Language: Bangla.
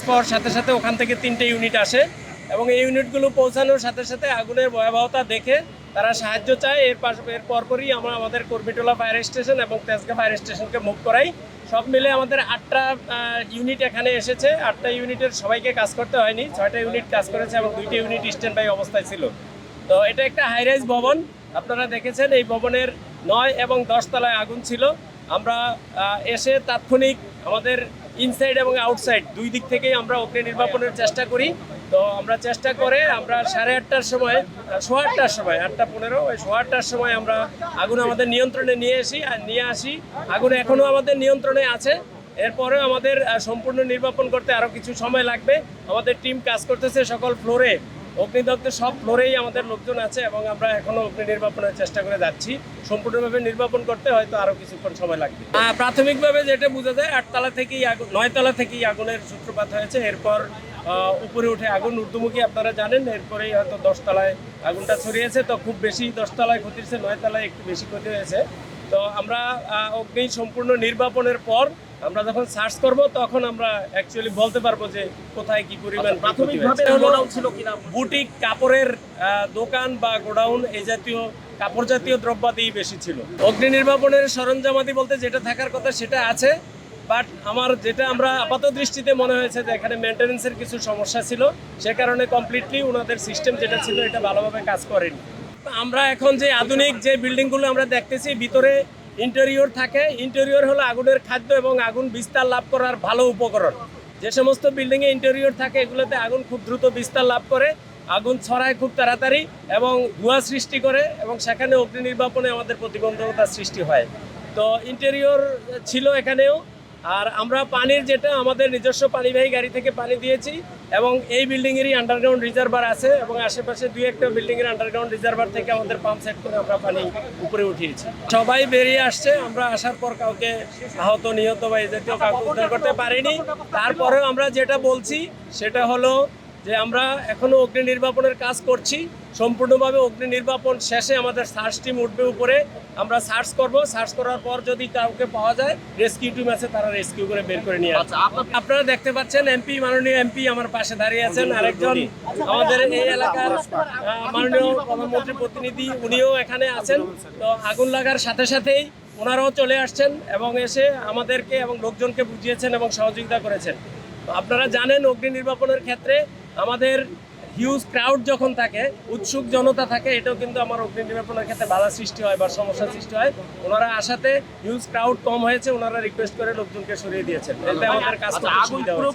পাওয়ার সাথে সাথে ওখান থেকে 3টে ইউনিট আসে এবং এই ইউনিটগুলো পৌঁছানোর সাথে সাথে আগুনের ভয়াবহতা দেখে তারা সাহায্য চায়। এর পরপরই আমরা আমাদের কর্মীটোলা ফায়ার স্টেশন এবং তেজগাঁ ফায়ার স্টেশনকে মুভ করাই। সব মিলে আমাদের 8টা ইউনিট এখানে এসেছে। 8টা ইউনিটের সবাইকে কাজ করতে হয়নি, 6টা ইউনিট কাজ করেছে এবং 2টি ইউনিট স্ট্যান্ড বাই অবস্থায় ছিল। তো এটা একটা হাইরাইজ ভবন, আপনারা দেখেছেন এই ভবনের 9 এবং 10 তলায় আগুন ছিল। আমরা এসে তাৎক্ষণিক আমাদের ইনসাইড এবং আউটসাইড দুই দিক থেকেই আমরা অগ্নি নির্বাপনের চেষ্টা করি। তো আমরা চেষ্টা করে আমরা 8:30টার সময়, 8:15টার সময়, 8:15 ওই 8:15টার সময় আমরা আগুন আমাদের নিয়ন্ত্রণে নিয়ে আসি। আগুন এখনও আমাদের নিয়ন্ত্রণে আছে। এরপরেও আমাদের সম্পূর্ণ নির্বাপন করতে আরও কিছু সময় লাগবে। আমাদের টিম কাজ করতেছে সকল ফ্লোরে, অগ্নিদগ্ধের সব ফ্লোরেই আমাদের লোকজন আছে এবং আমরা এখনও অগ্নি নির্বাপনের চেষ্টা করে যাচ্ছি। সম্পূর্ণভাবে নির্বাপন করতে হয়তো আরও কিছুক্ষণ সময় লাগবে। প্রাথমিকভাবে যেটা বোঝা যায় 8তলা থেকেই আগুন, 9তলা থেকেই আগুনের সূত্রপাত হয়েছে। এরপর উপরে উঠে আগুন ঊর্ধ্বমুখী, আপনারা জানেন। এরপরেই হয়তো 10 তলায় আগুনটা ছড়িয়েছে। তো খুব বেশি 10 তলায় ক্ষতি হয়েছে, 9 তলায় একটু বেশি ক্ষতি হয়েছে। তো আমরা অগ্নি সম্পূর্ণ নির্বাপনের পর আমরা যখন সার্চ করব তখন আমরা অ্যাকচুয়ালি বলতে পারবো যে কোথায় কি পরিমাণ বুটিক কাপড়ের দোকান বা গোডাউন এই জাতীয় কাপড় জাতীয় দ্রব্যাদি বেশি ছিল। অগ্নি নির্বাপনের সরঞ্জামাদি বলতে যেটা থাকার কথা সেটা আছে, বাট আমার যেটা আমরা আপাত দৃষ্টিতে মনে হয়েছে যে এখানে মেনটেন্যান্সের কিছু সমস্যা ছিল, সে কারণে কমপ্লিটলি ওনাদের সিস্টেম যেটা ছিল এটা ভালোভাবে কাজ করেনি। আমরা এখন যে আধুনিক যে বিল্ডিংগুলো আমরা দেখতেছি ভিতরে ইন্টেরিয়র থাকে। ইন্টেরিয়র হলো আগুনের খাদ্য এবং আগুন বিস্তার লাভ করার ভালো উপকরণ। যে সমস্ত বিল্ডিংয়ে ইন্টেরিয়র থাকে এগুলোতে আগুন খুব দ্রুত বিস্তার লাভ করে, আগুন ছড়ায় খুব তাড়াতাড়ি এবং ধোঁয়া সৃষ্টি করে এবং সেখানে অগ্নি নির্বাপনে আমাদের প্রতিবন্ধকতার সৃষ্টি হয়। তো ইন্টেরিয়র ছিল এখানেও। আর আমরা পানির যেটা আমাদের নিজস্ব পানিবাহী গাড়ি থেকে পানি দিয়েছি এবং এই বিল্ডিংয়েরই আন্ডারগ্রাউন্ড রিজার্ভার আছে এবং আশেপাশে 2-1টা বিল্ডিংয়ের আন্ডারগ্রাউন্ড রিজার্ভার থেকে আমাদের পাম্প সেট করে আমরা পানি উপরে উঠিয়েছি। সবাই বেরিয়ে আসছে। আমরা আসার পর কাউকে আহত নিহত বা এই জাতীয় কাউকে উদ্ধার করতে পারিনি। তারপরেও আমরা যেটা বলছি সেটা হলো যে আমরা এখনও অগ্নি নির্বাপনের কাজ করছি। সম্পূর্ণভাবে অগ্নি নির্বাপন শেষে আমাদের সার্চ টিম উঠবে উপরে, আমরা সার্চ করব। সার্চ করার পর যদি কাউকে পাওয়া যায়, রেস্কিউ টিম আছে, তারা রেস্কিউ করে বের করে নিয়ে আসবে। আপনারা দেখতে পাচ্ছেন এমপি, মাননীয় এমপি আমার পাশে দাঁড়িয়ে আছেন। আরেকজন আমাদের এই এলাকার মাননীয় প্রধানমন্ত্রী প্রতিনিধি, উনিও এখানে আছেন। তো আগুন লাগার সাথে সাথেই ওনারাও চলে আসছেন এবং এসে আমাদেরকে এবং লোকজনকে বুঝিয়েছেন এবং সহযোগিতা করেছেন। আপনারা জানেন অগ্নি নির্বাপনের ক্ষেত্রে আমাদের হিউজ ক্রাউড যখন থাকে, উৎসুক জনতা থাকে, এটাও কিন্তু আমার অগ্নি নির্বাপনের ক্ষেত্রে বাধা সৃষ্টি হয় বা সমস্যা সৃষ্টি হয়। ওনারা আসাতে হিউজ ক্রাউড কম হয়েছে, ওনারা রিকোয়েস্ট করে লোকজনকে সরিয়ে দিয়েছেন। এতে আমাদের কাজ করতে সুবিধা হয়েছে।